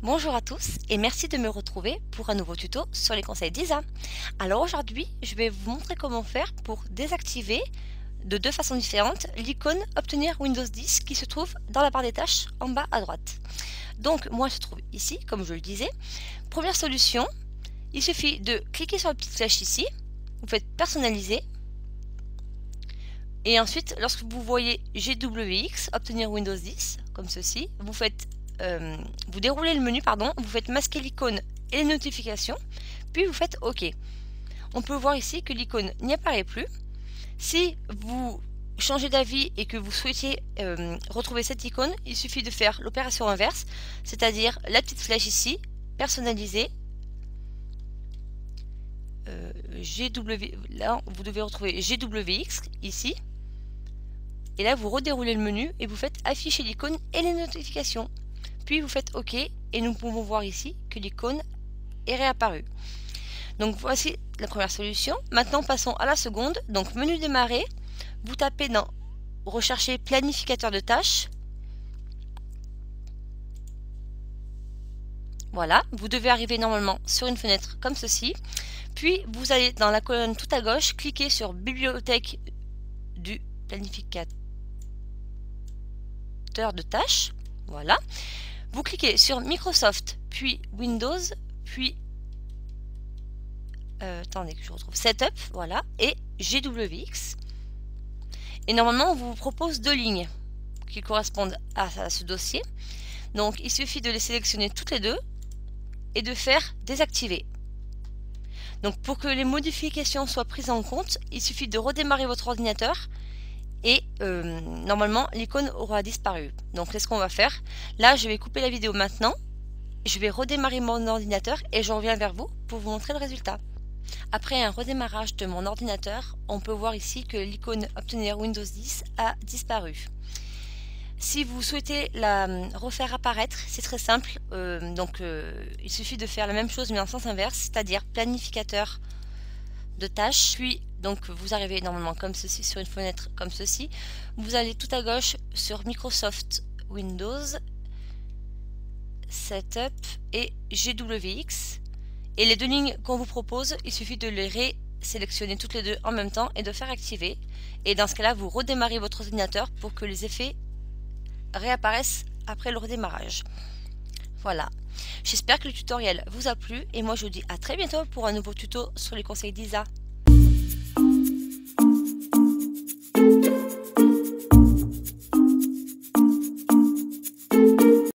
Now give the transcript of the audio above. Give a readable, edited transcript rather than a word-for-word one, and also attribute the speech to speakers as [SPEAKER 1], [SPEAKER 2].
[SPEAKER 1] Bonjour à tous et merci de me retrouver pour un nouveau tuto sur les conseils d'Isa. Alors aujourd'hui, je vais vous montrer comment faire pour désactiver de deux façons différentes l'icône Obtenir Windows 10 qui se trouve dans la barre des tâches en bas à droite. Donc moi je se trouve ici, comme je le disais. Première solution, il suffit de cliquer sur la petite flèche ici, vous faites personnaliser et ensuite lorsque vous voyez GWX, Obtenir Windows 10, comme ceci, vous déroulez le menu, vous faites masquer l'icône et les notifications, puis vous faites OK. On peut voir ici que l'icône n'y apparaît plus. Si vous changez d'avis et que vous souhaitiez retrouver cette icône, il suffit de faire l'opération inverse, c'est-à-dire la petite flèche ici, personnaliser, là vous devez retrouver GWX ici, et là vous redéroulez le menu et vous faites afficher l'icône et les notifications. Puis vous faites OK et nous pouvons voir ici que l'icône est réapparue. Donc voici la première solution. Maintenant passons à la seconde. Donc menu démarrer, vous tapez dans rechercher planificateur de tâches. Voilà, vous devez arriver normalement sur une fenêtre comme ceci. Puis vous allez dans la colonne tout à gauche, cliquer sur bibliothèque du planificateur de tâches. Voilà. Vous cliquez sur Microsoft, puis Windows, puis attendez que je retrouve Setup, voilà, et GWX. Et normalement, on vous propose deux lignes qui correspondent à ce dossier. Donc, il suffit de les sélectionner toutes les deux et de faire désactiver. Donc, pour que les modifications soient prises en compte, il suffit de redémarrer votre ordinateur et normalement l'icône aura disparu. Donc c'est ce qu'on va faire. Là je vais couper la vidéo maintenant, je vais redémarrer mon ordinateur et je reviens vers vous pour vous montrer le résultat. Après un redémarrage de mon ordinateur, on peut voir ici que l'icône Obtenir Windows 10 a disparu. Si vous souhaitez la refaire apparaître, c'est très simple. Il suffit de faire la même chose mais en sens inverse, c'est-à-dire planificateur de tâches, puis donc vous arrivez normalement comme ceci sur une fenêtre comme ceci, vous allez tout à gauche sur Microsoft Windows, Setup et GWX, et les deux lignes qu'on vous propose, il suffit de les résélectionner toutes les deux en même temps et de faire activer, et dans ce cas là vous redémarrez votre ordinateur pour que les effets réapparaissent après le redémarrage. Voilà, j'espère que le tutoriel vous a plu et moi je vous dis à très bientôt pour un nouveau tuto sur les conseils d'Isa.